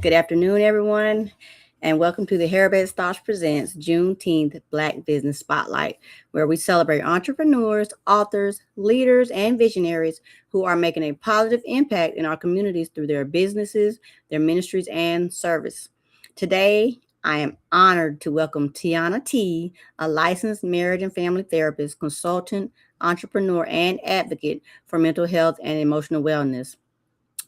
Good afternoon, everyone, and welcome to the Harabed Stocks Presents Juneteenth Black Business Spotlight, where we celebrate entrepreneurs, authors, leaders, and visionaries who are making a positive impact in our communities through their businesses, their ministries, and service. Today, I am honored to welcome Tiana T, a licensed marriage and family therapist, consultant, entrepreneur, and advocate for mental health and emotional wellness.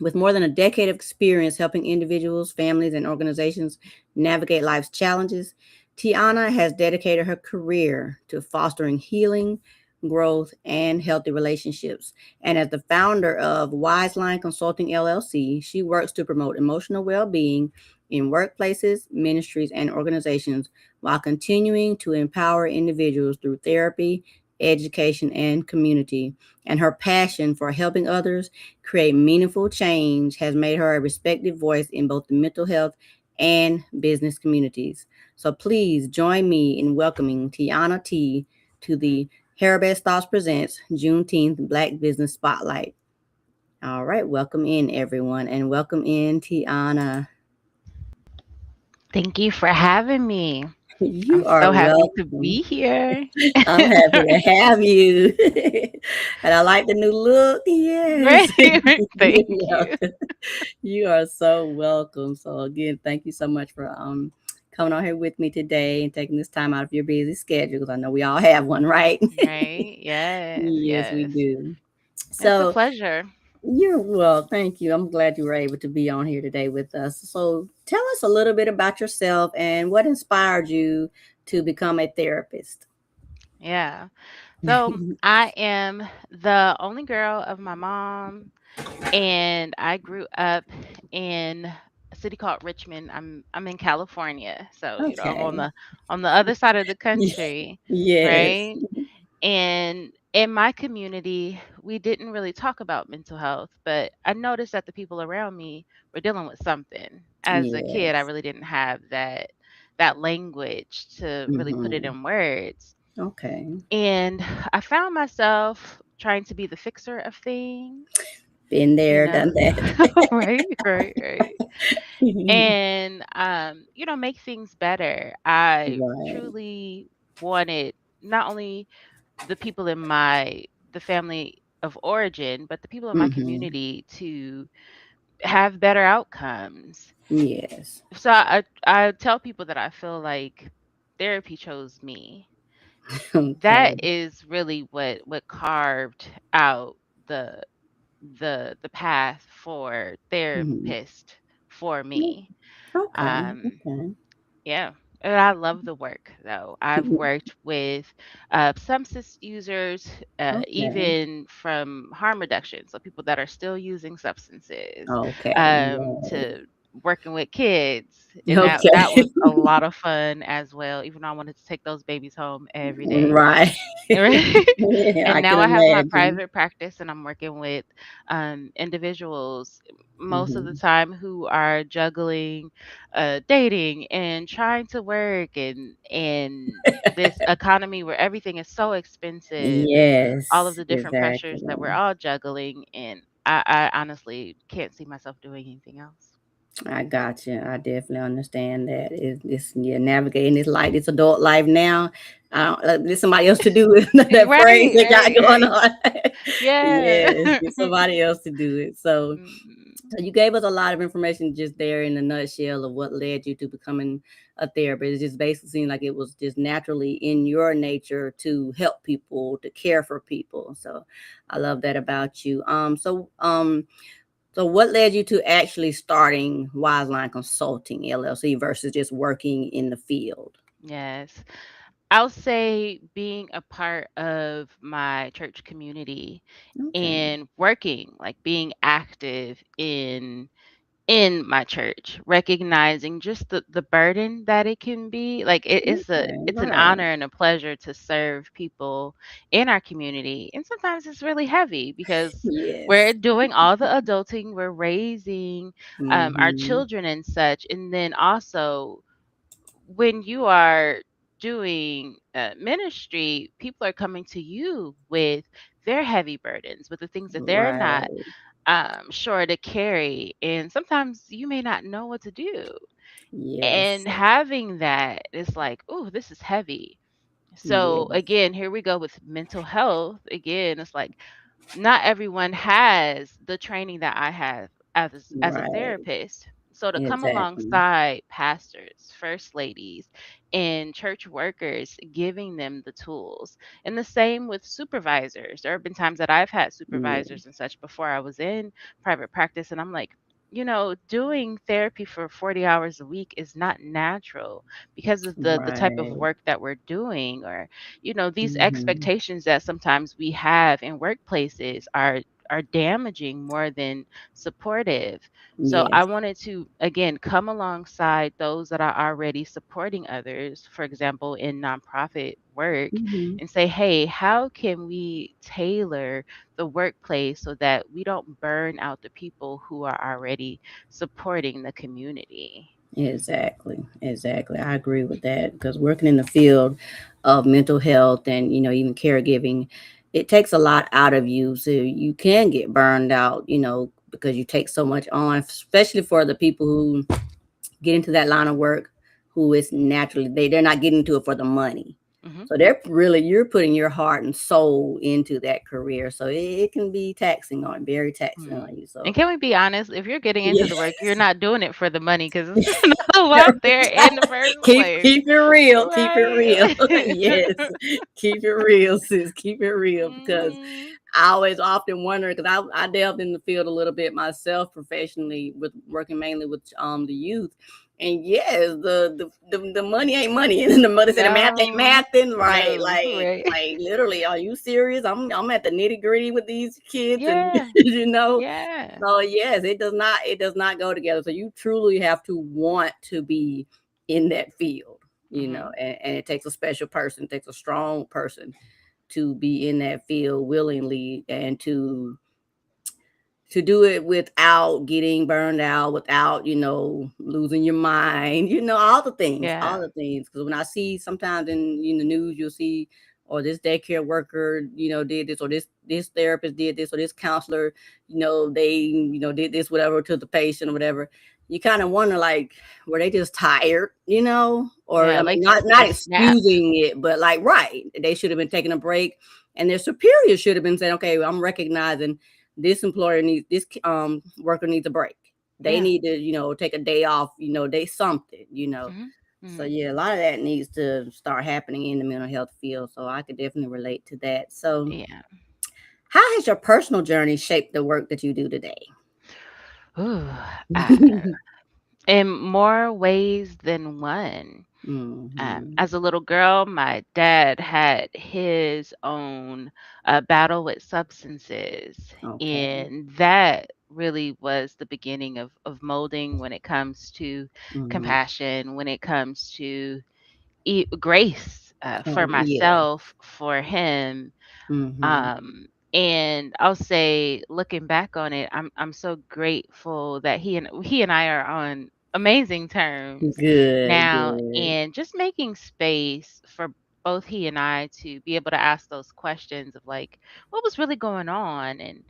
With more than a decade of experience helping individuals, families, and organizations navigate life's challenges, Tiana has dedicated her career to fostering healing, growth, and healthy relationships. And as the founder of Wiseline Consulting LLC, she works to promote emotional well being in workplaces, ministries, and organizations while continuing to empower individuals through therapy, education, and community. And her passion for helping others create meaningful change has made her a respected voice in both the mental health and business communities. So please join me in welcoming Tiana T to the Harabed Stocks Presents Juneteenth Black Business Spotlight. All right, welcome in everyone, and welcome in Tiana. Thank you for having me. You I'm are so happy to welcome. be here. I'm happy to have you. And I like the new look. Yes. Right. Thank you. You are so welcome. So again, thank you so much for coming on here with me today and taking this time out of your busy schedule because I know we all have one, right? Right. Yes. Yes, we Yes. do. It's a So pleasure. you're well, thank you. I'm glad you were able to be on here today with us. So tell us a little bit about yourself and what inspired you to become a therapist. Yeah. So I am the only girl of my mom, and I grew up in a city called Richmond. I'm in California, so I'm Okay. on the other side of the country, Yes. right? And in my community, we didn't really talk about mental health, but I noticed that the people around me were dealing with something. As a kid, I Yes. really didn't have that language to really put it Mm-hmm. in words. Okay. And I found myself trying to be the fixer of things, Been you there, know. done that. Right. And make things better. I Right. truly wanted not only the people in the family of origin, but the people in my Mm-hmm. community to have better outcomes. Yes. So I tell people that I feel like therapy chose me. Okay. That is really what carved out the the path for Mhm. therapist for Mm, me. okay, Um, okay. Yeah. And I love the work though. I've worked with substance users, Okay. even from harm reduction. So people that are still using substances, Okay. Right. to working with kids. And that Okay. was a lot of fun as well, even though I wanted to take those babies home every day. Right. Right. Yeah, I And can now I have my imagine. private practice and I'm working with individuals most of the Mhm. time who are juggling dating and trying to work and this economy where everything is so expensive and all of Yes, the different pressures that we're exactly. all juggling. And I honestly can't see myself doing anything else. I got you. I definitely understand that. It's yeah, navigating this life, this adult life now. I don't, there's somebody else to do it. That phrase Right, they got right. going on. Yes, Yeah. get somebody else to do it. So, Mm. so you gave us a lot of information just there in a nutshell of what led you to becoming a therapist. It just basically seemed like it was just naturally in your nature to help people, to care for people. So I love that about you. So what led you to actually starting Wiseline Consulting LLC versus just working in the field? Yes. I'll say being a part of my church community Okay. and working, like being active in my church, recognizing just the burden that it can be. Like Okay. it's an Right. honor and a pleasure to serve people in our community. And sometimes it's really heavy because we're Yes. doing all the adulting, we're raising our Mm-hmm. children and such. And then also when you are doing ministry, people are coming to you with their heavy burdens, with the things that they're not Right. sure to carry, and sometimes you may not know what to do. Yes. And having that is like, oh, this is heavy. So Yes. again, here we go with mental health. Again, it's like not everyone has the training that I have as a Right. therapist. So to come Exactly. alongside pastors, first ladies, and church workers, giving them the tools. And the same with supervisors. There have been times that I've had Yeah. supervisors and such before I was in private practice, and I'm like, doing therapy for 40 hours a week is not natural because of the type of Right. work that we're doing, or these Hmm. expectations that sometimes we have in workplaces are damaging more than supportive. So I Yes. wanted to again come alongside those that are already supporting others, for example, in nonprofit work, Hmm. and say, hey, how can we tailor the workplace so that we don't burn out the people who are already supporting the community? Exactly. Exactly. I agree with that because working in the field of mental health and, even caregiving, it takes a lot out of you. So you can get burned out, because you take so much on, especially for the people who get into that line of work who is naturally, they're not getting into it for the money. Hmm. So you're putting your heart and soul into that career. So it can be taxing on, very taxing Mm. on you. And So can we be honest? If you're getting into yeah. the work, you're not doing it for the money because it's not allowed there in the first place. Keep it real. Keep it real. Right. Yes. Keep it real, sis. Keep it real because Mhm. I always often wonder because I delved in the field a little bit myself professionally with working mainly with the youth. And yes, the money ain't money. And the mother said the math ain't No. math and right. No. Right. Like literally, are you serious? I'm at the nitty-gritty with these kids and Yeah. you know. Yeah. So yes, it does not go together. So you truly have to want to be in that field, Mhm. and it takes a special person, it takes a strong person to be in that field willingly and to do it without getting burned out, without, losing your mind, all Yeah. the things. Because when I see sometimes in the news, you'll see, or this daycare worker, did this, or this therapist did this, or this counselor, they, did this, whatever, to the patient or whatever. You kind of wonder, like, were they just tired, or Yeah. I mean, Like not they snapped. excusing it, but like, right, they should have been taking a break, and their superior should have been saying, okay, I'm recognizing this employer needs this worker needs a break. They Yeah. need to, take a day off, they something. Mhm. So Mhm. yeah, a lot of that needs to start happening in the mental health field. So I could definitely relate to that. So Yeah. how has your personal journey shaped the work that you do today? Ooh. Uh, in more ways than one. Hmm. As a little girl, my dad had his own battle with substances, Okay. and that really was the beginning of molding when it comes to Hmm. compassion, when it comes to grace for Oh yeah. myself, for him. Hmm. And I'll say, looking back on it, I'm so grateful that he and I are on amazing terms Good. now, Good. and just making space for both he and I to be able to ask those questions of like what was really going on, and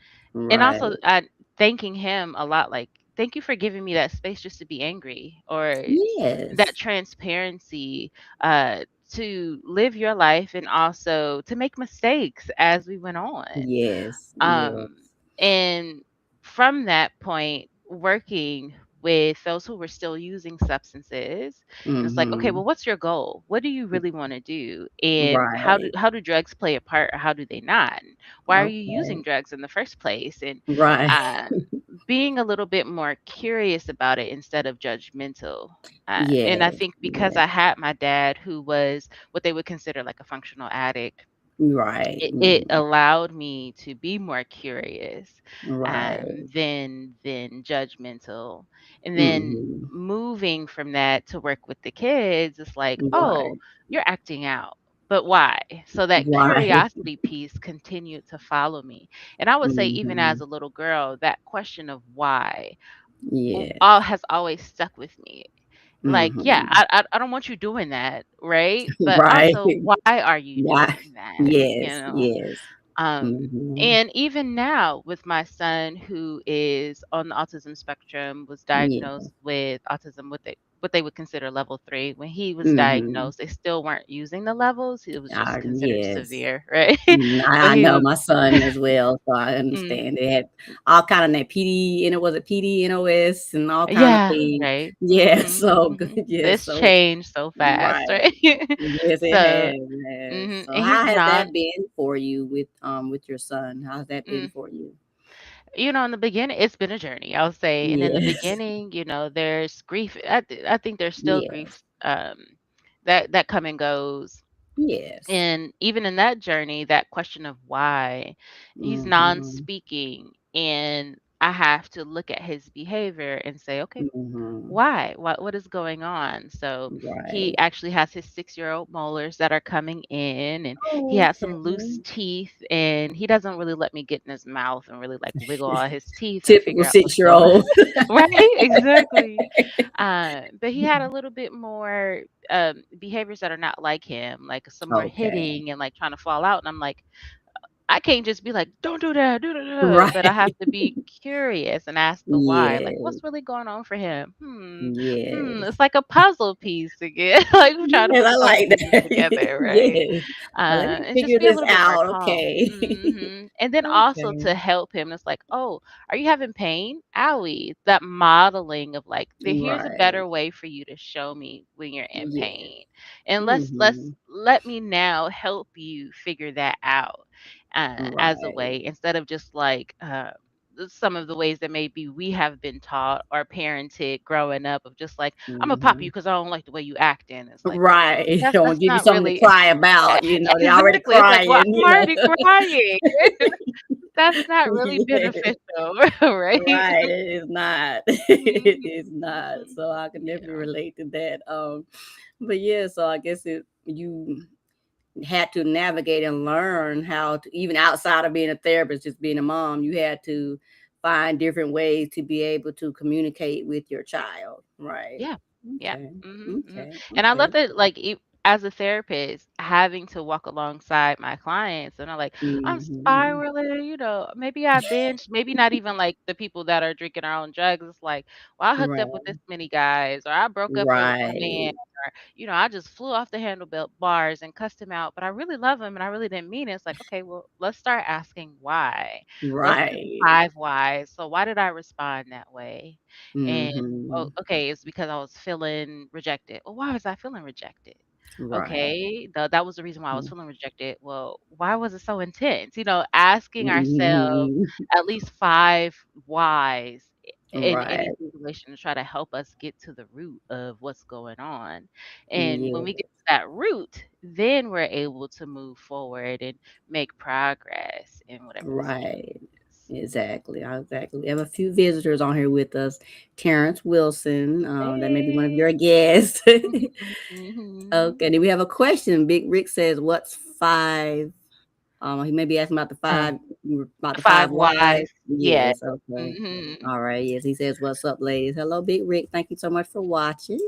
also Right. thanking him a lot, like thank you for giving me that space just to be angry, or that Yes. transparency uh, to live your life and also to make mistakes as we went on. Yes. Yes. Um, and from that point, working with those who were still using substances, and it's like, okay, Hmm. well, what's your goal? What do you really want to do? And Right. how do drugs play a part, or how do they not? And why are you using Okay. drugs in the first place? And Right. um, being a little bit more curious about it instead of judgmental. And I Yes. think because Yes. I had my dad who was what they would consider like a functional addict, Right. it allowed me to be more curious Right. than judgmental. And then Mhm. moving from that to work with the kids, it's like, oh, Right. you're acting out. But why? So that Right. curiosity piece continued to follow me. And I would say, even as Mhm. a little girl, that question of why all Yes. has always stuck with me. Like, yeah, Mhm. I don't want you doing that, right? But Right. also, why are you Why? doing that? You Yes. know? Yes. Mhm. And even now, with my son who is on the autism spectrum, was Yeah. diagnosed with autism, what they would consider level 3. When he was Mhm. diagnosed, they still weren't using the levels. It was just considered Yes. severe, right? So I he know was, my son as well, so I mm, understand. They had all kind of that PD, and it was a PDNOS and all kind of yeah, things. right. Yeah, so good. Yeah, It's so changed so fast, right. right? Yes, it So, has. It has. So and how he's has non. that been for you with your son? How's that been for you? In the beginning, it's been a journey, I'll say. And in the Yes. beginning, there's grief. I think there's still Yes. grief that come and goes. Yes. And even in that journey, that question of why, he's Mhm. non-speaking, and I have to look at his behavior and say, okay, Mhm. why? What is going on? So he Right. actually has his 6-year-old molars that are coming in, and he has Okay. some loose teeth, and he doesn't really let me get in his mouth and really like wiggle all his teeth and Typical figure out what's 6 year going old. right, exactly. But he had a little bit more behaviors that are not like him, like some more Okay. hitting and like trying to fall out. And I'm like, I can't just be like, "Don't do that, do that," but I have Right. to be curious and ask the why. Like, Yes. what's really going on for him? Yes. It's like a puzzle piece again, like we're trying to Yes, put I the puzzle like pieces that. together, right? Yes. Let me And just figure be a this little bit more out. calm. Okay. And then also Okay. to help him, it's like, oh, are you having pain? Owie. That modeling of like, here's a Right. better way for you to show me when you're in Yes. pain, and Mhm. let me now help you figure that out as a Right. way, instead of just like some of the ways that maybe we have been taught or parented growing up of just like, I'm gonna pop you Mhm. because I don't like the way you acting. It's like, Right. that's Don't give you not something to really cry about, they're already exactly. It's like, well, crying, I'm already crying. That's not really Yes. beneficial, right? Right, it is not. It is not. Mhm. So I can definitely Yeah. relate to that. But yeah, so I guess you had to navigate and learn how to, even outside of being a therapist, just being a mom, you had to find different ways to be able to communicate with your child. Right. Yeah. Yeah. Okay. Mhm. Okay. And I love Okay. that, like, as a therapist, having to walk alongside my clients, and I'm like, I'm Mhm. spiraling, maybe I binge, maybe not even like the people that are drinking their own drugs. It's like, well, I hooked up with Right. this many guys, or I broke up with a man, Right. or, I just flew off the bars and cussed him out, but I really love him and I really didn't mean it. It's like, okay, well, let's start asking why. Let's do Right. 5 whys. So why did I respond that way? And oh, Mhm. okay, it's because I was feeling rejected. Well, why was I feeling rejected? Right. Okay, that was the reason why I was feeling rejected. Well, why was it so intense? Asking ourselves Mhm. at least 5 whys in any Right. situation to try to help us get to the root of what's going on. And when we Yeah. get to that root, then we're able to move forward and make progress in whatever the situation Right. is. Exactly. Exactly. We have a few visitors on here with us. Terrence Wilson. That may be one of Hey. your guests. Mhm. Okay. Then we have a question. Big Rick says, "What's five?" He may be asking about the Oh, five, about the five five whys. whys. Yeah. Yes. Okay. Mhm. All right. Yes. He says, "What's up, ladies?" Hello, Big Rick. Thank you so much for watching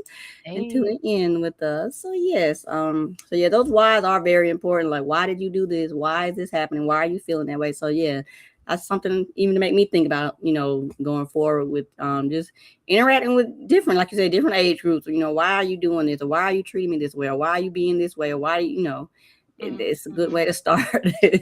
and tuning Hey. in with us. So yes. So yeah, those whys are very important. Like, why did you do this? Why is this happening? Why are you feeling that way? So yeah, that's something even to make me think about. Going forward with just interacting with different, like you said, different age groups. Why are you doing this? Or why are you treating me this way? Or why are you being this way? Or why Mhm, it's a good mhm. way to start to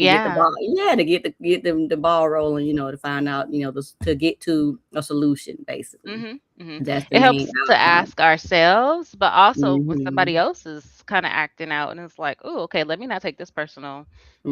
get the Yeah. ball, yeah, to get the ball rolling, to find out, to get to a solution, basically. Mhm, mhm. That's the It main helps to outcome. ask ourselves, but also when somebody Hmm. else is kinda acting out and it's like, "Oh, okay, let me not take this personal.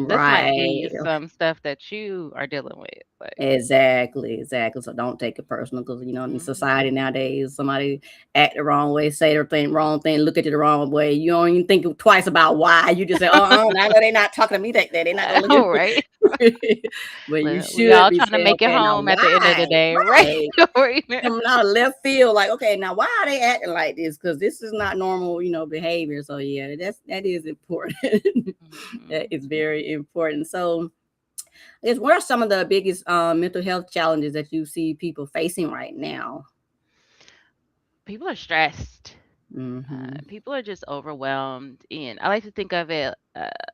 This might be Right. some stuff that you are dealing with." Like, Exactly, exactly. So don't take it personal because in mhm. society nowadays, somebody act the wrong way, say their thing, wrong thing, look at you the wrong way. You don't even think twice about why. You just say, I know they're not talking to me like that. They're not gonna look at Right. me. But you Look, we should all be trying to saying, make it okay, now home at the end of why? the day, right? Right. Right. Coming out of left field, like, okay, now why are they acting like this? Because this is not normal, behavior. So yeah, that is important. That Mhm. is very important. So what are some of the biggest mental health challenges that you see people facing right now? People are stressed. Mhm. People are just overwhelmed, and I like to think of it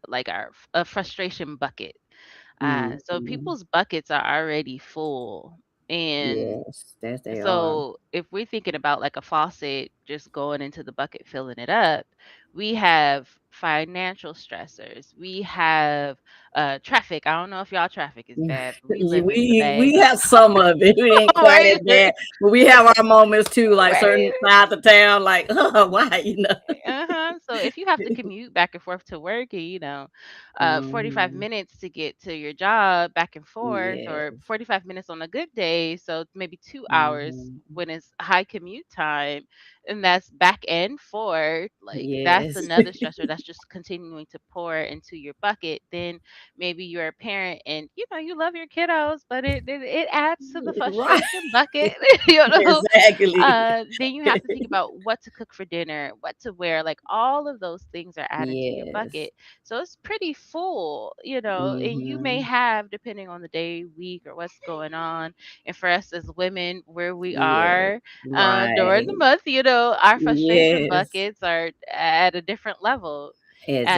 like a frustration bucket. So Mhm. people's buckets are already full, and Yes, that they are. so if we're thinking about like a faucet just going into the bucket, filling it up, we have financial stressors. We have traffic. I don't know if y'all traffic is bad, but we Yeah, live in the we Bay. have some of it. We ain't quite Right? as bad, but we have our moments too, like certain Right. sides of town, like, why, you know? Uh-huh. So if you have to commute back and forth to work and 45 Mhm. minutes to get to your job back and forth, or Yes. 45 minutes on a good day, so maybe 2 hours Mhm. when it's high commute time, and that's back and forth, like that's Yes. another stressor that's just continuing to pour into your bucket. Then maybe you're a parent and you love your kiddos, but it adds to the Right. frustration bucket. you know Exactly. then you have to think about what to cook for dinner, what to wear. Like all of those things are added to your Yes. bucket. So it's pretty full, and you may Mhm. have, depending on the day, week, or what's going on. And for us as women, where we Yes. are during the Right. month, our frustration Yes. buckets are at a different level.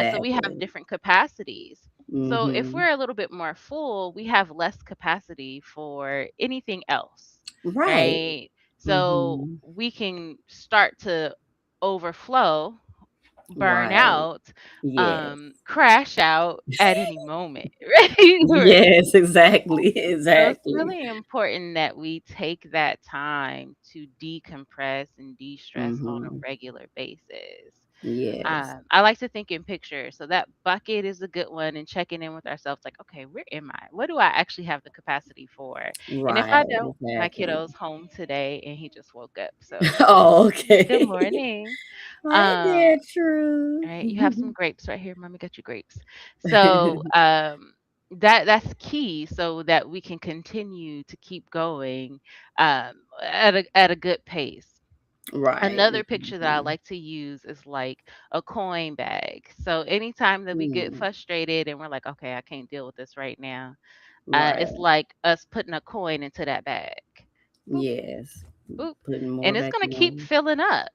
So we have Exactly. different capacities. So if Mhm. we're a little bit more full, we have less capacity for anything else, Right. right? So Mhm. we can start to overflow, burn Right. out, Yes. crash out at any moment, right? Right. Yes, exactly, So it's exactly. really important that we take that time to decompress and de-stress on a Mhm. regular basis. Yes. I like to think in pictures. So that bucket is a good one, and checking in with ourselves like, okay, where am I? What do I actually have the capacity for? And if I Right, don't, my exactly. kiddo's home today and he just woke up. So Oh, good okay. morning. Hi Um, there, True. all right, you have some grapes right here. Mommy got you grapes. So that's key so that we can continue to keep going at a good pace. Right. Another picture that I Mhm. like to use is like a coin bag. So anytime that we get Mm, frustrated and we're like, okay, I can't deal with this right now, it's right. like us putting a coin into that bag. Boop, Yes. boop. Putting more And it's back going to keep in. filling up.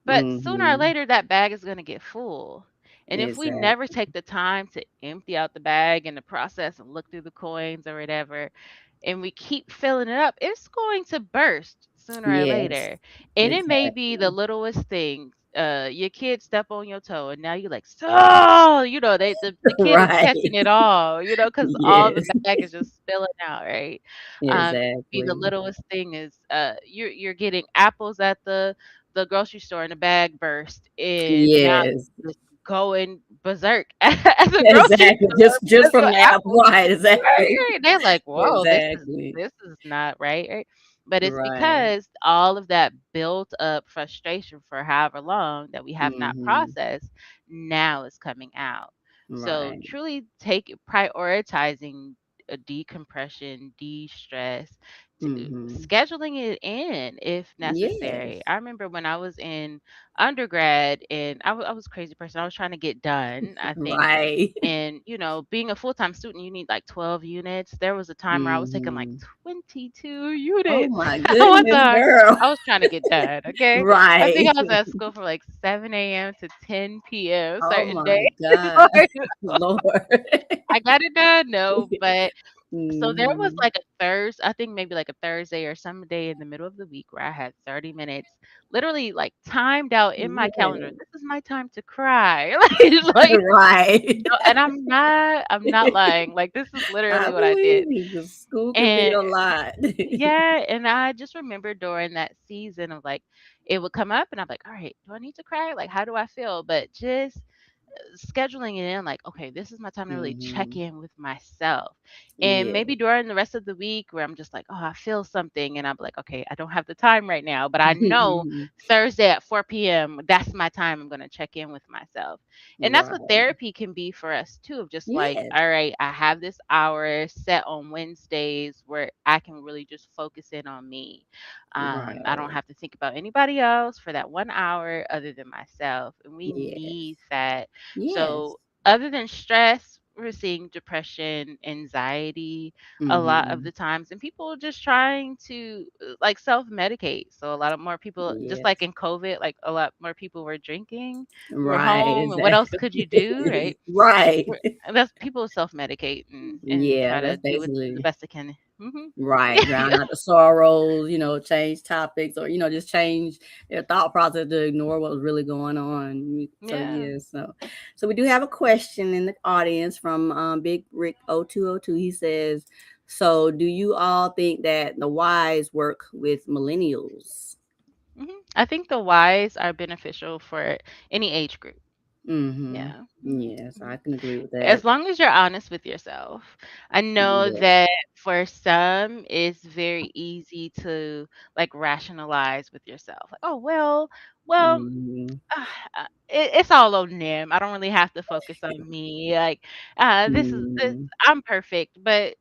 But sooner or Mhm. later, that bag is going to get full. And if we never Exactly. take the time to empty out the bag in the process and look through the coins or whatever, and we keep filling it up, it's going to burst sooner or Yes. later. And it may be the Exactly. littlest thing. Your kid step on your toe, and now you're like, so the kid is Right. catching it all, because all the Yes. bag is just spilling out, right? Be the Exactly. littlest thing is you're getting apples at the grocery store and the bag burst, and now Yes. you're just going berserk at the grocery Exactly. store Just because from of the app. apples. Right. Right, Exactly. right. They're like, "Whoa, this is Exactly. this is not right." Right? But it's Right. because all of that built up frustration for however long that we have not Mhm. processed now is coming out. So Right. truly take prioritizing a decompression, de-stress, Mhm. scheduling it in if necessary. Yes. I remember when I was in undergrad and I was a crazy person. I was trying to get done, I think. Right. And, being a full time student, you need like 12 units. There was a time where I was taking like Mhm. 22 Oh units. my I was, goodness, uh, girl. I was trying to get done. Okay. I think Right. I was at school from like 7 a.m. to 10 p.m. Oh certain days. my God. Lord. I got it done. No, but so there was Mhm. like a Thursday, I think maybe like a Thursday or some day in the middle of the week where I had 30 minutes literally like timed out in my calendar. Yes. This is my time to cry. Like, it's like Right. no, and I'm not lying. Like this is I literally what I believe did. you, 'cause school can be And a lot. yeah, and I just remember during that season of like it would come up and I'm like, all right, do I need to cry? Like how do I feel? But just scheduling it in like, okay, this is my time to really check Mhm. in with myself. And Yeah. maybe during the rest of the week where I'm just like, oh, I feel something. And I'm like, okay, I don't have the time right now, but I know Thursday at 4 p.m., that's my time. I'm going to check in with myself. And that's what Right. therapy can be for us too, of just like, Yes. all right, I have this hour set on Wednesdays where I can really just focus in on me. I don't Right. have to think about anybody else for that 1 hour other than myself. And we need Yes. that. Yes. So, other than stress, we're seeing depression, anxiety a lot of Mm-hmm. the times, and people just trying to like self medicate. So a lot of more people, just like Yes. in COVID, like a lot more people were drinking, we were Right. home, and what else Exactly. could you do, right? Right. And that's people self medicate and Yeah. try to That's do it the basically best they can. Hmm. right. Drown out the sorrows. Change topics, or just change their thought process to ignore what was really going on. So Yeah. yeah. So we do have a question in the audience from Big Rick 0202. He says, "So do you all think that the wise work with millennials?" I think the whys are beneficial for any age group. Mm-hmm. Yeah. Yes, I can agree with that. As long as you're honest with yourself. I know Yeah. that for some, it's very easy to like rationalize with yourself. Like, oh, well, Mm-hmm. it's all on them. I don't really have to focus on me. Like, this, Mm-hmm. I'm perfect. But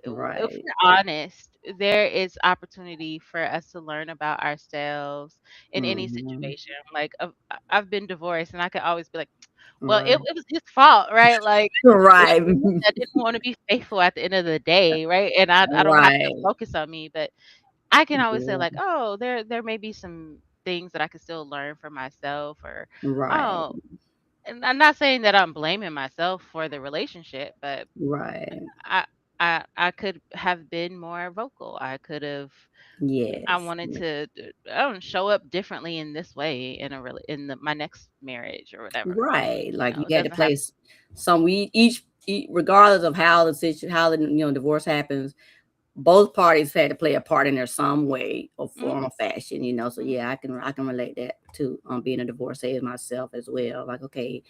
if Right. we're honest, there is opportunity for us to learn about ourselves in any Mm-hmm. situation. Like, I've been divorced, and I could always be like, well, Right. it was his fault, right? Like, it Right. was him that didn't wanna be faithful at the end of the day, right? And I don't have to Right. focus on me, but I can always say like, Yeah. "Oh, there may be some things that I could still learn for myself," or, Right. "Oh," and I'm not saying that I'm blaming myself for the relationship, but Right. I I could have been more vocal. I could have I Yes. wanted to, I don't show up differently in this way in a really in my next marriage or whatever. Right. Like you It had to doesn't have place some we each regardless of how the situation how the divorce happens, both parties had to play a part in there some way or mhm, form or fashion, so mhm, yeah, I can relate that to being a divorcee myself as well. Like, okay,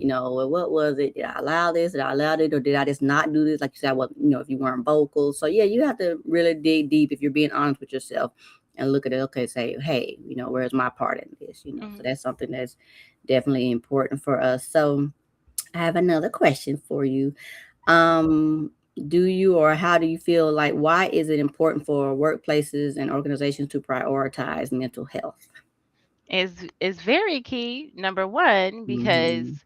well, what was it? Did I allow this? Did I allow it, or did I just not do this? Like you said, well, if you weren't vocal. So yeah, you have to really dig deep if you're being honest with yourself and look at it. Okay, say, hey, where's my part in this? So mhm. that's something that's definitely important for us. So I have another question for you. um, do you or how do you feel like why is it important for workplaces and organizations to prioritize mental health? Is very key. Number one, because Mhm.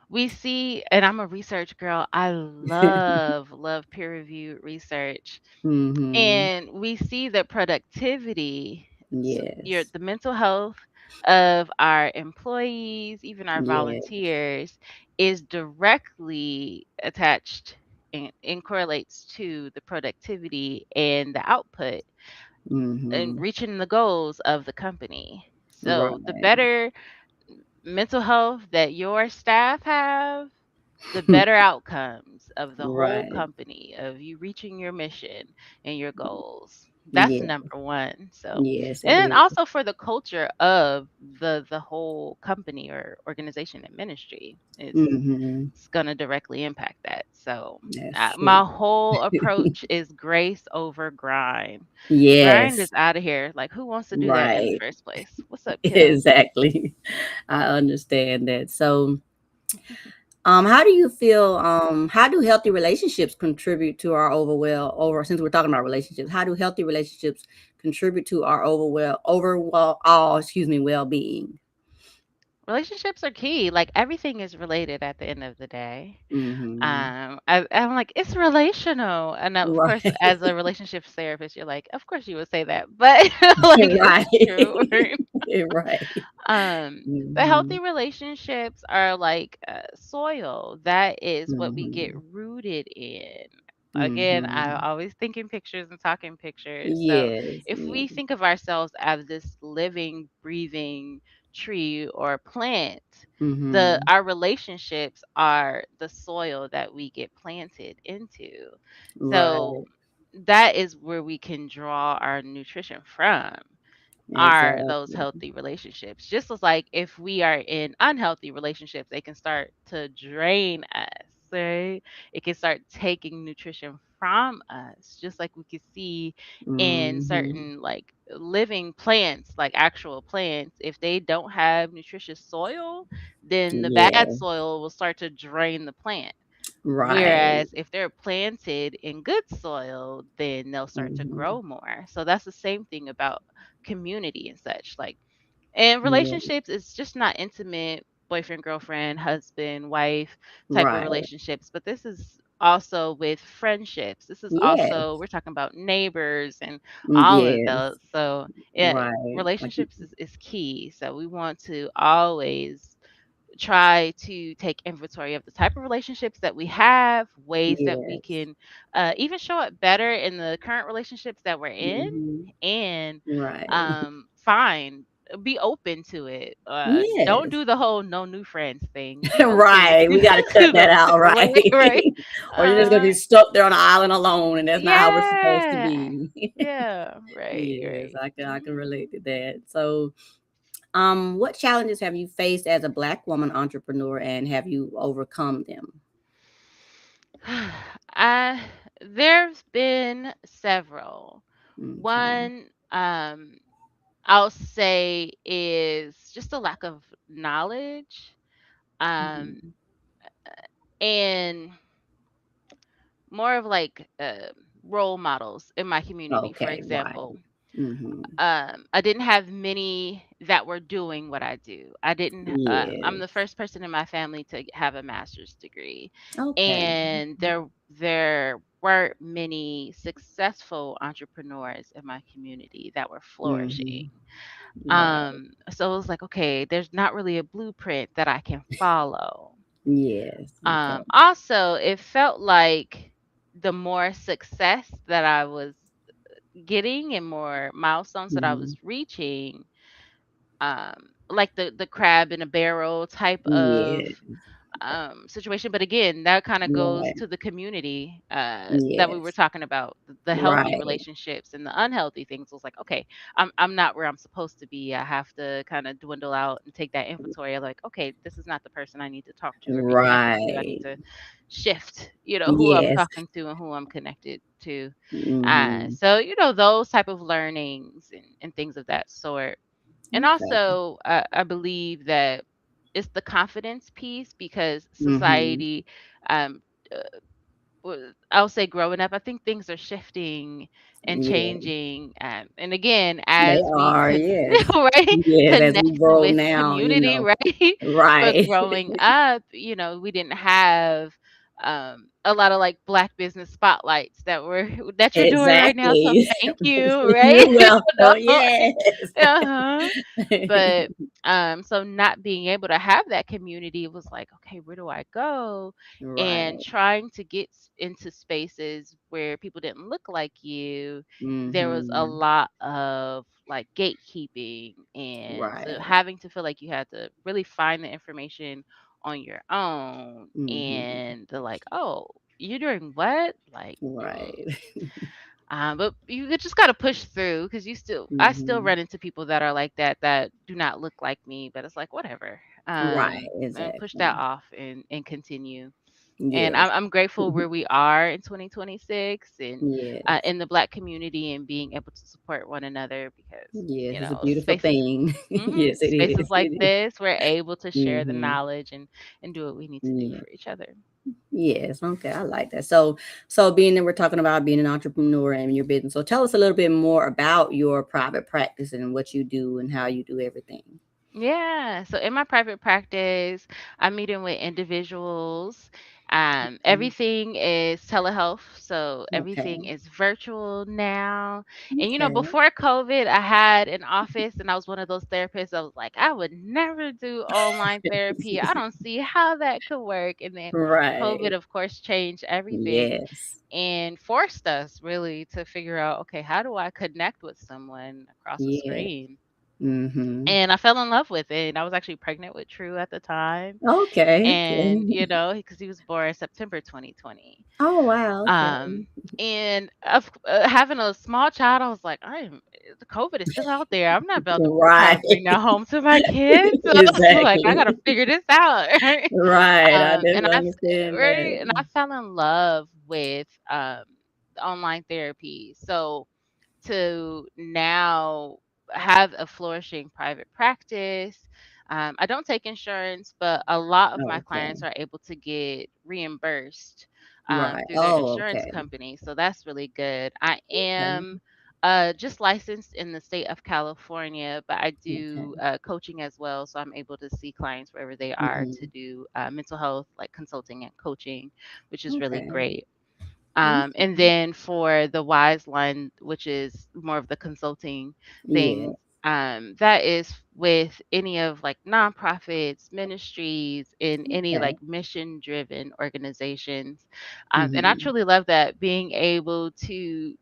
we see, and I'm a research girl. I love peer reviewed research, Mhm. and we see that productivity, Yes. the mental health of our employees, even our Yeah. volunteers, is directly attached and correlates to the productivity and the output and Mhm. reaching the goals of the company. So the Right. better mental health that your staff have, the better outcomes of the whole Right. company, of you reaching your mission and your goals. That's Yeah. number one. So, Yes, it and then is. also for the culture of the whole company or organization and ministry is Mhm. it's gonna directly impact that. So, That's true. my whole approach is grace over grind. Grind Yes. is out of here. Like, who wants to do that in the Right. first place? What's up, kiddo? Exactly. I understand that. So, how do you feel? How do healthy relationships contribute to our since we're talking about relationships, how do healthy relationships contribute to our well being? Relationships are key. Like, everything is related at the end of the day. Mm-hmm. I'm like, it's relational. And of course, Right. as a relationship therapist, you're like, of course you would say that, but like, Right. it's true. Right? Right. The Mm-hmm. healthy relationships are like soil. That is what we get Mm-hmm. rooted in. Again, I Mm-hmm. always think in pictures and talk in pictures. So Yes. if Yeah. we think of ourselves as this living, breathing tree or plant, the Mm-hmm. our relationships are the soil that we get planted into. So Right. that is where we can draw our nutrition from, are those Exactly. healthy relationships. Just as like if we are in unhealthy relationships, they can start to drain us, right? It can start taking nutrition from us, just like we could see in Mm-hmm. certain like living plants, like actual plants. If they don't have nutritious soil, then the bad Yeah. soil will start to drain the plant. Right. Whereas if they're planted in good soil, then they'll start to Mm-hmm. grow more. So that's the same thing about community and such. Like, and Yeah. relationships is just not intimate. boyfriend, girlfriend, husband, wife type of Right. relationships, but this is also with friendships. This is Yes. also, we're talking about neighbors and all of Yes. those. So, yeah, Right. Like, relationships is key. So, we want to always try to take inventory of the type of relationships that we have, ways that we yes. can even show it better in the current relationships that we're in, Hmm. and Right. find be open to it. Don't Yes. do the whole no new friends thing. Be open Right. We got to cut to that out, right? right, right. Or you're just gonna Uh, be stuck there on an island alone, and that's not how we're supposed to yeah, be. yeah, right, Yes, right. I can Mhm. relate to that. So, what challenges have you faced as a Black woman entrepreneur, and have you overcome them? I There's been several. Okay. One, I'll say is just a lack of knowledge, um, Mhm. and more of like role models in my community. For Okay. Right. example, Hmm. I didn't have many that were doing what I do. I didn't. I'm the Yes. first person in my family to have a master's degree, Okay. and there weren't many successful entrepreneurs in my community that were flourishing. Hmm. Right. So it was like, okay, there's not really a blueprint that I can follow. Yes. Okay. Also, it felt like the more success that I was getting and more milestones that I was Hmm. reaching, like the crab in a barrel type of Yes. situation. But again, that kind of goes Right. to the community that we were Yes. talking about, the healthy Right. relationships and the unhealthy things. Was like, okay, I'm not where I'm supposed to be. I have to kind of dwindle out and take that inventory of like, okay, this is not the person I need to talk to or be connected to. I need Right. to shift, who I'm Yes. talking to and who I'm connected to. Hmm. So, those type of learnings and things of that sort. And Okay. also, I believe that it's the confidence piece because Hmm. society, um, uh, I'll say growing up, I think things are shifting and Yeah. changing. And again, They as we are. Yes. right, Yes. As we connect grow with now, community, right? But Right. growing up, we didn't have a lot of like black business spotlights that you're doing right now. So Exactly. thank you, right? You're welcome. No, Yes. uh-huh. But so not being able to have that community was like, okay, where do I go? And Right. trying to get into spaces where people didn't look like you, there was a Hmm. lot of like gatekeeping, and so Right. having to feel like you had to really find the information on your own, Hmm. and they're like, oh, you're doing what? Like, Right. but you just got to push through because I still Hmm. run into people that are like that that do not look like me, but it's like whatever. Right. And push that Exactly. off and continue. And Yes. I'm grateful where we are in 2026 and Yes. in the Black community and being able to support one another because Yes. It's a beautiful spaces. thing. Hmm. Yes, it Spaces is. like this, we're able to share the Hmm. knowledge and do what we need to do Yeah. for each other. Yes. Okay. I like that. So being that we're talking about being an entrepreneur and your business, so tell us a little bit more about your private practice and what you do and how you do everything. Yeah. So in my private practice, I'm meeting with individuals. Mhm. Everything is telehealth. So everything Okay. is virtual now. And Okay. before COVID, I had an office and I was one of those therapists. I was like, I would never do online therapy. I don't see how that could work. And then COVID, Right. of course, changed everything Yes. and forced us really to figure out, okay, how do I connect with someone across a Yes. screen? Mhm. And I fell in love with it, and I was actually pregnant with True at the time, Okay. and, Okay. because he was born September 2020. Oh, wow. Okay. And having a small child, I was like, the COVID is still out there. I'm not about to try Right. to bring that home to my kids. So I was like, I gotta Exactly. figure this out. Right? Right. I And definitely understand right, and I that. fell in love with the online therapy. So to now have a flourishing private practice. I don't take insurance, but a lot of my clients Okay. are able to get reimbursed Right. through their Oh, insurance okay. company. So that's really good. I Okay. am Just licensed in the state of California, but I do Okay. coaching as well. So I'm able to see clients wherever they are to Hmm. do mental health, like consulting and coaching, which is really Okay. great. And Okay. then for the Wise line, which is more of the consulting Yeah. things, that is with any of like nonprofits, ministries, in any Okay. like mission driven organizations. And I Hmm. truly love that, being able to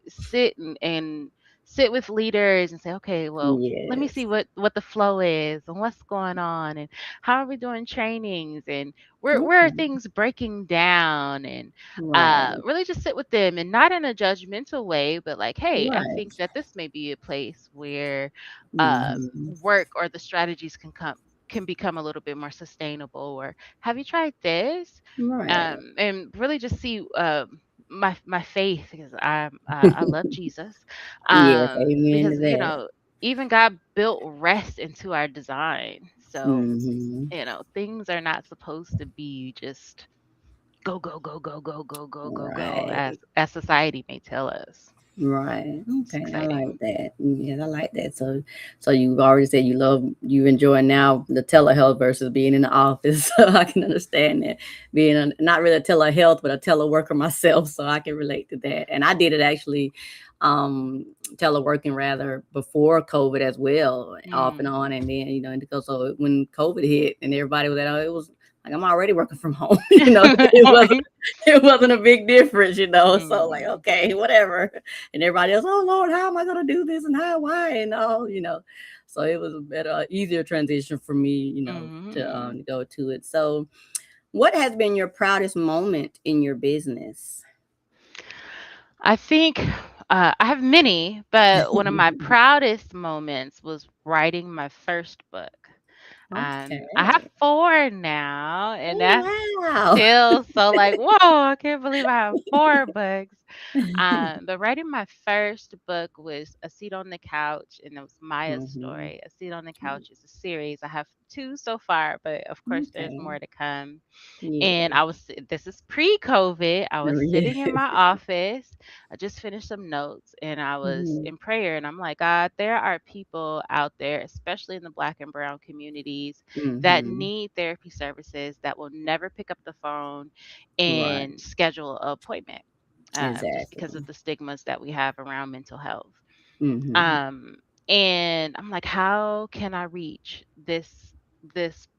and sit with leaders and say, okay, well, let me Yes. see what the flow is and what's going on and how are we doing trainings and where are Okay. things breaking down, and Right. really just sit with them, and not in a judgmental way, but like, hey, I Right. think that this may be a place where Hmm. work or the strategies can become a little bit more sustainable, or have you tried this? Right. And really just see my faith, because I love Jesus, Yes. Amen to because that. even God built rest into our design. So Hmm. things are not supposed to be just go, go, go, go, go, go, go, go, go, Right. as society may tell us. Right. It's Okay. I like exciting. that. Yes, I like that. So you've already said you enjoy now the telehealth versus being in the office. So I can understand that. Being not really a telehealth, but a teleworker myself. So I can relate to that. And I did it actually, teleworking rather before COVID as well, off and Mm. on. And then, and because so when COVID hit and everybody was at home, it was like I'm already working from home. It wasn't Right. it wasn't a big difference. So like, Mm. okay, whatever. And everybody else, oh Lord, how am I gonna do this and how why and all. So it was a better, easier transition for me, Mhm. to go to it. So, what has been your proudest moment in your business? I think I have many, but one of my proudest moments was writing my first book. I have Okay. 4 now, and that's Oh wow. still so like, whoa, I can't believe I have 4 books. But writing my first book was A Seat on the Couch, and it was Maya's Hmm. story. A Seat on the Couch is a series. I have 2 so far, but of course there's Okay. more to come. And Yes. this is pre-COVID. I was sitting in Yes. my office. I just finished some notes and I was Hmm. in prayer, and I'm like, God, there are people out there, especially in the Black and brown communities, that Hmm. need therapy services, that will never pick up the phone Right. and schedule an appointment, just because of Exactly. the stigmas that we have around mental health. Hmm. Um, and I'm like, how can I reach this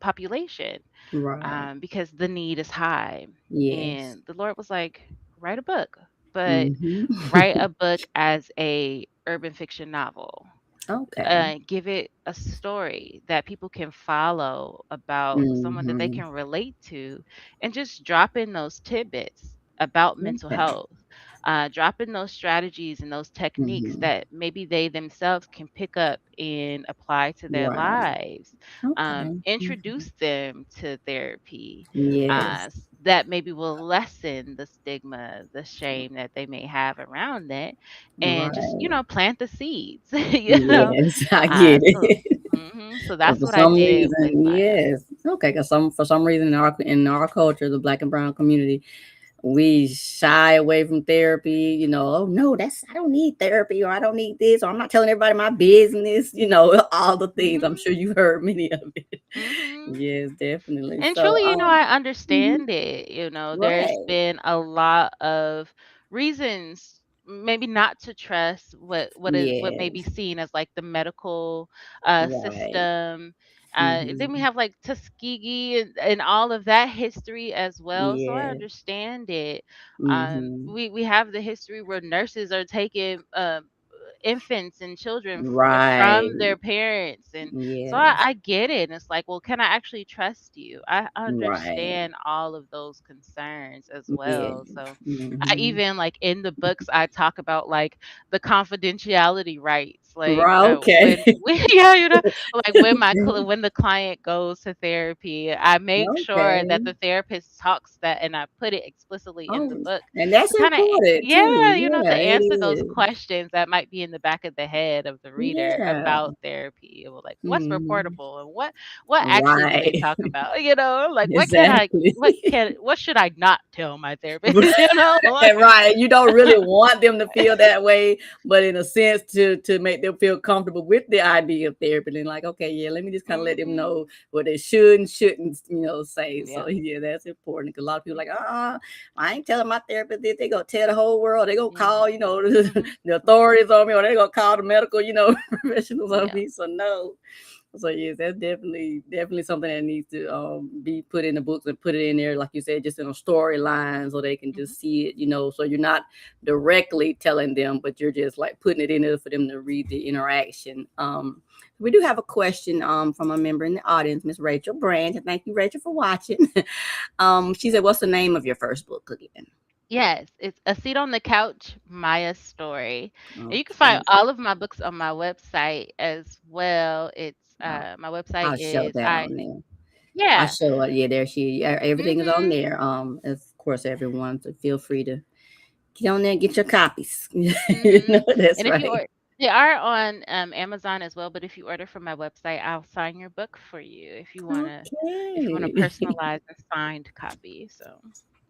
population? Right. Because the need is high. Yes. And the Lord was like, write a book, but Hmm. write a book as a urban fiction novel. Okay. Give it a story that people can follow, about someone that they Hmm. can relate to, and just drop in those tidbits about mental Okay. health. Drop in those strategies and those techniques Hmm. that maybe they themselves can pick up and apply to their Right. lives. Okay. Mhm. Introduce them to therapy, Yes. that maybe will lessen the stigma, the shame that they may have around it, and just Right. plant the seeds. you know Yes, I get so it. so Because that's for what I some did with reason, Maya. yes. Okay, because for some reason in our culture, the Black and brown community, we shy away from therapy. Oh no, I don't need therapy, or I don't need this, or I'm not telling everybody my business. All the things. I'm Mhm. sure you've heard many of it. Mhm. Yes, definitely. And So, truly, I mhm, understand it. There's right. been a lot of reasons, maybe not to trust what may be Yes, seen as like the medical right. system. Then we Mhm. have like Tuskegee and all of that history as well. So I Yes. understand it. Mhm. We have the history where nurses are taking infants and children Right. from their parents, and so Yes. I get it. And it's like, well, can I actually trust you? I Right. understand all of those concerns as Yes. well. So I Mhm. even, like, in the books I talk about like the confidentiality rights like Right. Okay. when yeah, like when the client goes to therapy, I make sure Okay. that the therapist talks that, and I put it explicitly in the Oh, book and that's to kind of, important yeah, too. to Yeah, it answer those is. questions that might be in the back of the head of the reader Yeah. about therapy. It was like, what's Mhm. reportable and what actually do they Right. talk about? Like Exactly. what should I not tell my therapist? Like, Right. You don't really want them to feel that way, but in a sense to make them feel comfortable with the idea of therapy and like, okay, yeah, let me just kind of let them hmm know what they should and shouldn't, say. So yeah. yeah, that's important because a lot of people are like, I ain't telling my therapist this. They gonna tell the whole world. They gonna hmm call, hmm the authorities on me, or they gonna call the medical, professionals on Yeah. me. So no. So yes, that's definitely something that needs to be put in the books and put it in there, like you said, just in a storyline, so they can hmm just see it. So you're not directly telling them, but you're just like putting it in there for them to read the interaction. We do have a question from a member in the audience, Miss Rachel Brand. Thank you, Rachel, for watching. She said, "What's the name of your first book again?" Yes, it's A Seat on the Couch, Maya's Story. And you can find Okay, all of my books on my website as well. It's I'll, my website I'll show is that I on there. I yeah. show it. Yeah, there she. Everything is on Mhm. there. Of course, everyone. So feel free to get on there and get your copies. Mhm. That's And if you right. order, they are on Amazon as well, but if you order from my website, I'll sign your book for you if you want a Okay. personalized and signed copy. So,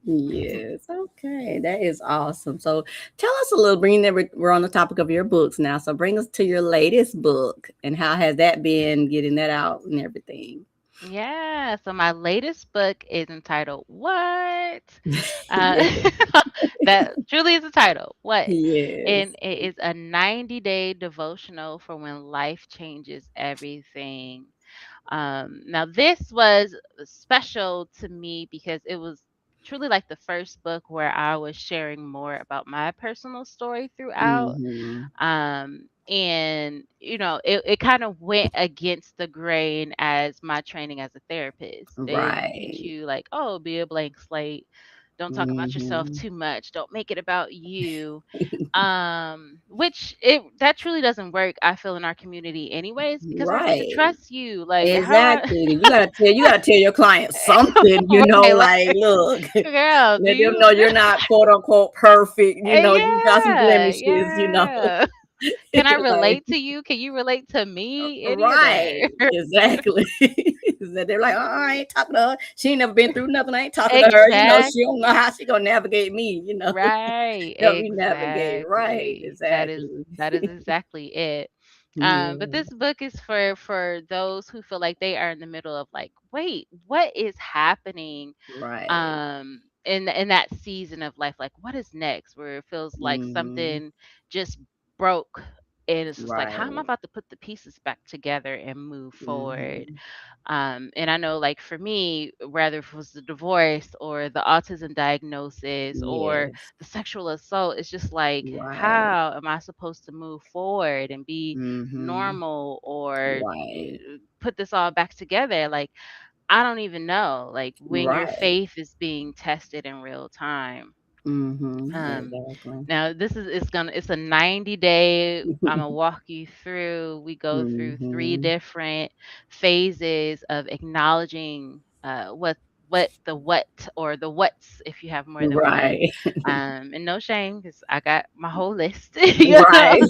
Yes. Okay. That is awesome. So tell us a little. Bring that we're on the topic of your books now. So bring us to your latest book and how has that been getting that out and everything. yeah, so my latest book is entitled What? Uh, Yes. that truly is the title. What? Yes. And it is a 90-day devotional for when life changes everything. Now, this was special to me because it was truly like the first book where I was sharing more about my personal story throughout. Mm-hmm. And it kind of went against the grain as my training as a therapist. They teach Right. you like, oh, be a blank slate. Don't talk about yourself Mm-hmm. too much. Don't make it about you. Which it that truly doesn't work, I feel, in our community anyways, because we're supposed to Right. trust you. Like how I Exactly. You gotta tell your client something, right, like, look, girl, do let them know you you're not quote unquote perfect, you got some yeah, blemishes. yeah. Can I Like, relate to you? Can you relate to me? Any of that? right, exactly. They're like, I ain't talking to her. She ain't never been through nothing. I ain't talking to her. She don't know Exactly. how she gonna navigate me. Right, Help me navigate. Right, exactly. exactly. That is exactly it. But Yeah, this book is for those who feel like they are in the middle of like, wait, what is happening? right. In that season of life, like what is next? Where it feels like Hmm. something just broke, and it's just like, how am I Right. about to put the pieces back together and move forward? Hmm. And I know, like for me, whether if it was the divorce or the autism diagnosis or Yes. the sexual assault, it's just like, Right. how am I supposed to move forward and be Mhm. normal or Right. put this all back together? Like, I don't even know. Like, when your Right. faith is being tested in real time. Mhm. Um, Exactly. Now it's a 90-day. I'm gonna walk you through. We go through three Mhm. different phases of acknowledging what or the what's if you have more than one. Right. And no shame because I got my whole list, Right.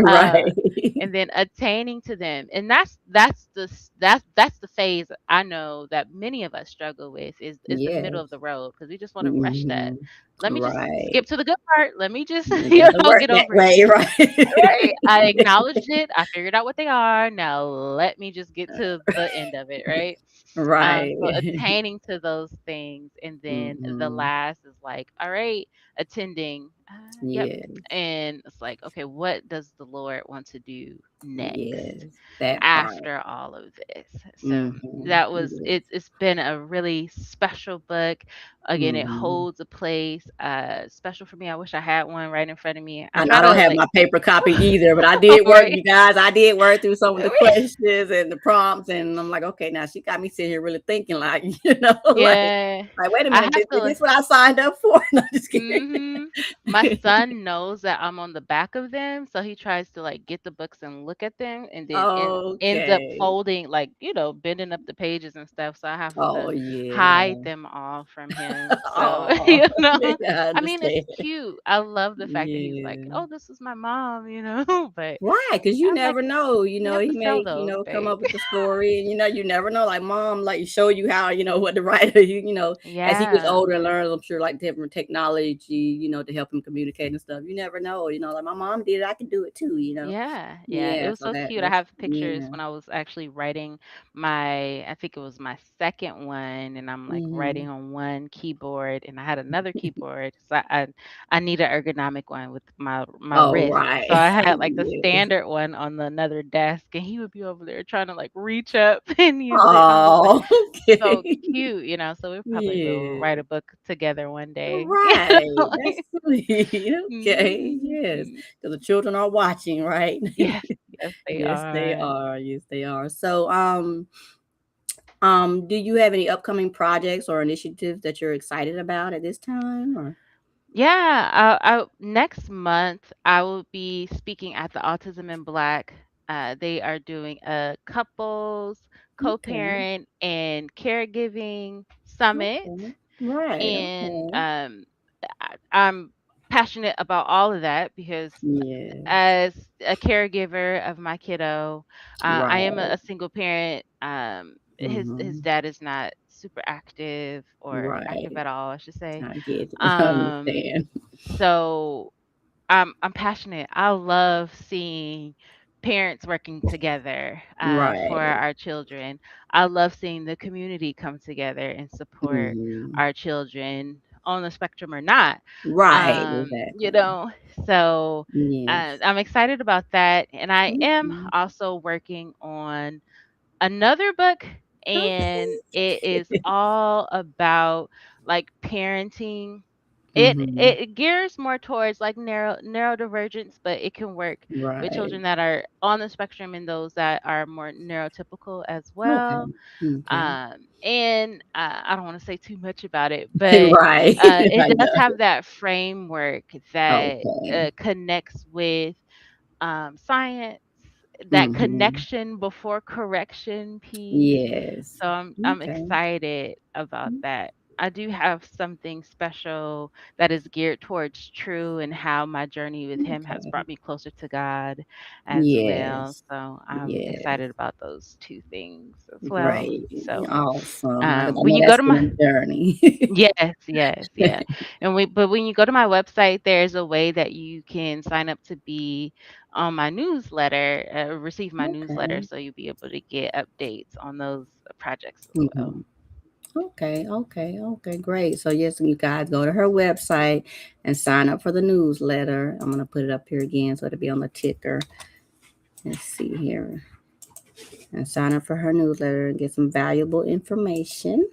Uh, Right. and then attaining to them, and that's the phase I know that many of us struggle with is the middle of Yes. the road because we just want to rush that. Mhm. Let me just Right. skip to the good part. Let me just, It doesn't work get that over it. way, right? Right? I acknowledged it. I figured out what they are. Now let me just get to the end of it, right? Right. So attaining to those things, and then the Mhm. last is like, all right, attending. Yep. Yes. And it's like, okay, what does the Lord want to do next? Yes. That part. After all of this. So Mhm. that was Yes. it's been a really special book. Again, it Mhm. holds a place special for me. I wish I had one right in front of me. I I know try I don't to have like my paper copy either, but I did work, right. you guys. I did work through some of the questions and the prompts, and I'm like, okay, now she got me sitting here really thinking, like, like, Yeah. wait a I minute, have is to this what I signed up for? No, just kidding. mhm. My son knows that I'm on the back of them, so he tries to like get the books and look at them, and then ends up Okay. folding, like, bending up the pages and stuff. So I have Oh, to yeah. hide them all from him. So, Oh, I I mean, it's understand. cute. I love the fact that he's like, Yeah. "Oh, this is my mom," but Right, because you I'm like, never know, "You have he to sell may, those, come babe." up with the story and, you never know, like, mom, like, show you how, what to write, as he gets Yeah. older and learns, I'm sure, like, different technology, to help him communicate and stuff. You never know, like, my mom did it, I can do it too, Yeah, yeah, it Yeah, was so so cute. I that's have pictures yeah. when I was actually writing I think it was my second one, and I'm like Mhm. writing on one keyboard, and I had another keyboard. So I need an ergonomic one with my Oh, wrist. right. So I had like the Yeah. standard one on the another desk, and he would be over there trying to like reach up and use it, and I'm just like, Oh, so okay. cute. So we probably will Yeah. write a book together one day. Right, that's Like, sweet. Okay, yes, mhm. because the children are watching, right? Yes, yes, they Yes, they are. are. Yes, they are. So, do you have any upcoming projects or initiatives that you're excited about at this time? Or Yeah, next month I will be speaking at the Autism in Black. They are doing a couples, okay, co-parent, and caregiving summit, okay, right, and okay, I'm passionate about all of that because yes, as a caregiver of my kiddo, I am right, a single parent. His hmm, dad is not super active or active right. at all, I should say. I get it. I Um, understand. so I'm passionate. I love seeing parents working together for Right. our children. I love seeing the community come together and support Hmm. our children on the spectrum or not. Right. Um, you Exactly. know, so Yes. I'm excited about that, and I am Okay. also working on another book, and it is Okay. all about like parenting. it Mhm. it gears more towards like neurodivergence, but it can work with Right. children that are on the spectrum and those that are more neurotypical as well. Okay. Okay. And I don't want to say too much about it, but Right. it I does know. have that framework that Okay. connects with science, that Mhm. connection before correction piece. Yes. So I'm Okay. excited about that. I do have something special that is geared towards True and how my journey with him has Okay. brought me closer to God as well. Yes. So I'm Yes. excited about those two things as well. Great. So Awesome. 'Cause I when know you go that's to been my a journey. Yes, yes, yeah. But when you go to my website, there's a way that you can sign up to be on my newsletter, receive my newsletter, Okay. so you'll be able to get updates on those projects as well. Mhm. Okay, okay, okay, great. So yes, you guys go to her website and sign up for the newsletter. I'm gonna put it up here again so it'll be on the ticker. Let's see here. And sign up for her newsletter and get some valuable information.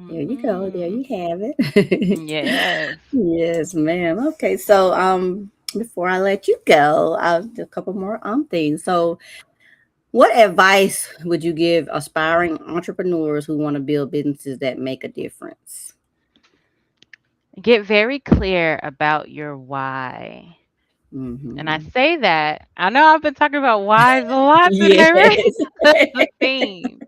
There you go. There Mhm. you have it. Yes. Yes, ma'am. Okay, so before I let you go, I'll do a couple more things. So what advice would you give aspiring entrepreneurs who want to build businesses that make a difference? Get very clear about your why. And I Mhm. say that, I know I've been talking about whys a lot today, Yes. that's the theme.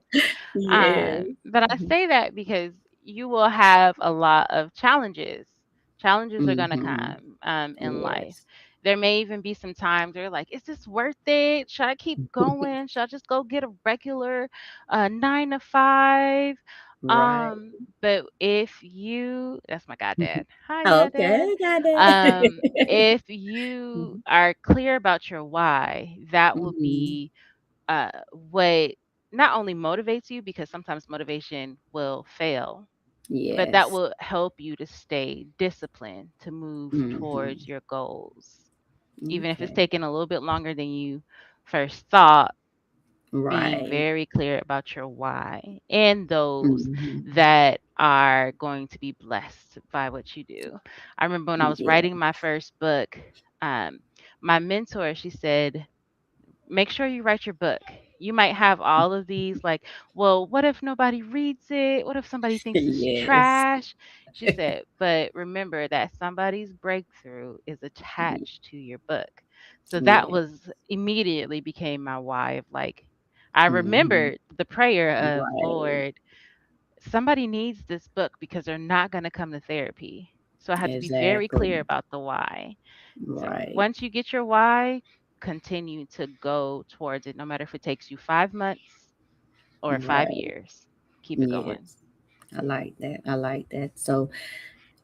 Yes. But I Mhm. say that because you will have a lot of challenges. Challenges are gonna Mhm. come in life. Yes. There may even be some times where you're like, is this worth it? Should I keep going? Should I just go get a regular 9 to 5? Right. But if you that's my goddad. Hi, goddad. Okay, got that. If you are clear about your why, that will Mhm. be what not only motivates you, because sometimes motivation will fail, but that Yes. will help you to stay disciplined to move Mhm. towards your goals. Even if it's Okay. taking a little bit longer than you first thought, being Right. very clear about your why and those Mhm. that are going to be blessed by what you do. I remember when I was Yeah. writing my first book, um, my mentor, she said, make sure you write your book. you might have all of these, like, well, what if nobody reads it? What if somebody thinks it's Yes. trash? She said, but remember that somebody's breakthrough is attached to your book. So that Yeah. was immediately became my why of like, I Hmm. remembered the prayer of, Right. Lord, somebody needs this book because they're not going to come to therapy. So I had to be very clear Exactly. about the why. So Right. once you get your why, continue to go towards it, no matter if it takes you 5 months or five Right. years. Keep it going. Yes. I like that. I like that.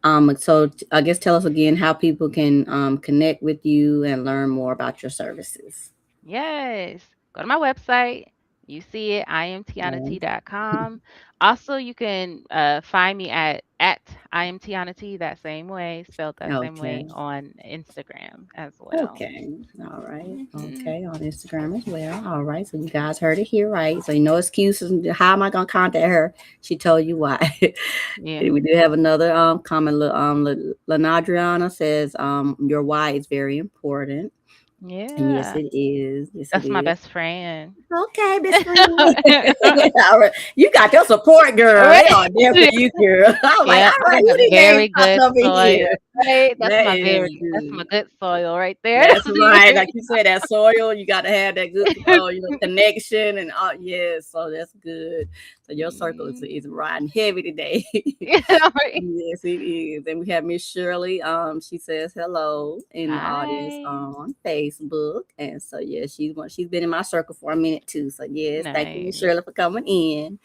I guess tell us again how people can connect with you and learn more about your services. Yes. Go to my website. You see it, Okay. imtianat.com. Also, you can find me at imtianat that same way, spelled that same way Okay. on Instagram as well. Okay. All right. Hmm. Okay. On Instagram as well. All right. So you guys heard it here, right? So no excuses. How am I gonna contact her? She told you why. Yeah. We do have another comment. Lanadriana says your why is very important. And yes, Yeah. it is. Yes, it That's my is. best friend. Okay, best friend. All right. You got your support, girl. They are there for Right. you, girl. I was like, Yeah, all I right, got who these names very popped good up in soil, here? right? That is That's my good. good soil right there. That's That's right. very Like you said, that soil, you got to have that good, connection and all. Yes, so that's good. So your circle is, Mhm. is riding heavy today. Yeah, right. Yes, it is. And we have Miss Shirley. She says hello in the audience Hi. on Facebook. And so yeah, she's been in my circle for a minute too. So yes, thank you, Miss Nice. Shirley, for coming in.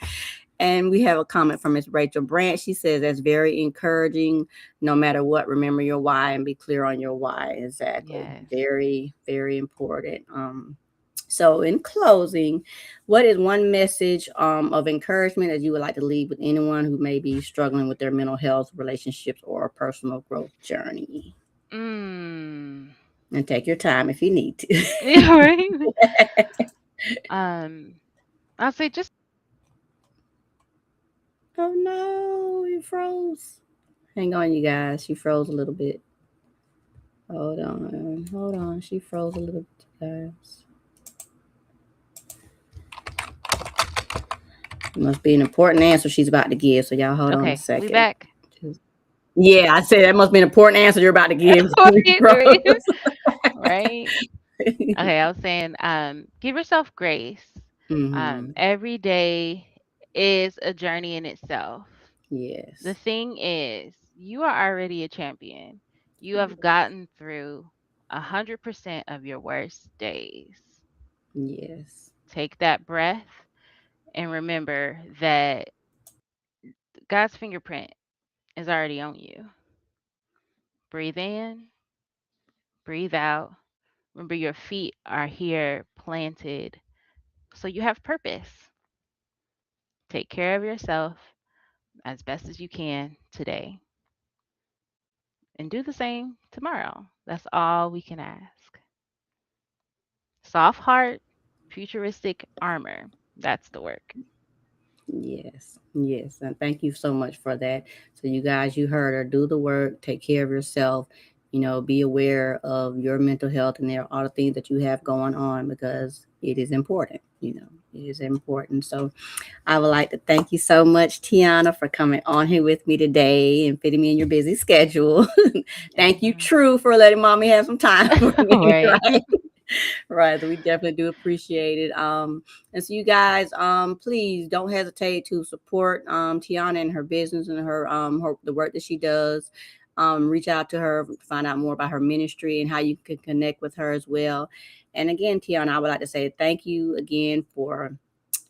And we have a comment from Miss Rachel Branch. She says that's very encouraging. No matter what, remember your why and be clear on your why. Exactly. Yes. Very, very important. So in closing, what is one message of encouragement that you would like to leave with anyone who may be struggling with their mental health, relationships, or personal growth journey? Mm. And take your time if you need to. Yeah, right. Um, I'll say just Oh no, you froze. Hang on, you guys. She froze a little bit. Hold on. Hold on. She froze a little bit, guys. It must be an important answer she's about to give. So y'all hold on a okay. We second. back. Just- Yeah, I said that must be an important answer you're about to give. Right, right, Froze. right. Okay, I was saying, give yourself grace. Mm-hmm. Every day is a journey in itself. The Yes. thing is, you are already a champion. You have gotten through 100% of your worst days. Yes. Take that breath and remember that God's fingerprint is already on you. Breathe in, breathe out. Remember, your feet are here planted, so you have purpose. Take care of yourself as best as you can today and do the same tomorrow. That's all we can ask. Soft heart, futuristic armor. That's the work. Yes, yes, and thank you so much for that. So, you guys, you heard her. Do the work. Take care of yourself. Be aware of your mental health and there are all the things that you have going on because it is important. It is important. So, I would like to thank you so much, Tiana, for coming on here with me today and fitting me in your busy schedule. Thank you, Yeah. True, for letting mommy have some time for me. Right. Right. Right. So we definitely do appreciate it. And so you guys, please don't hesitate to support Tiana and her business and her the work that she does. Reach out to her, find out more about her ministry and how you can connect with her as well. And again, Tiana, I would like to say thank you again for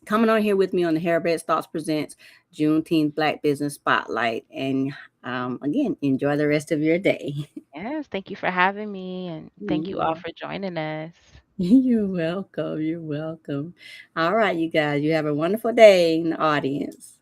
coming on here with me on the Hairbed Thoughts Presents Juneteenth Black Business Spotlight. And again, enjoy the rest of your day. Yes. Thank you for having me. And thank you all You're for joining us. You're welcome. You're welcome. All right, you guys, you have a wonderful day in the audience.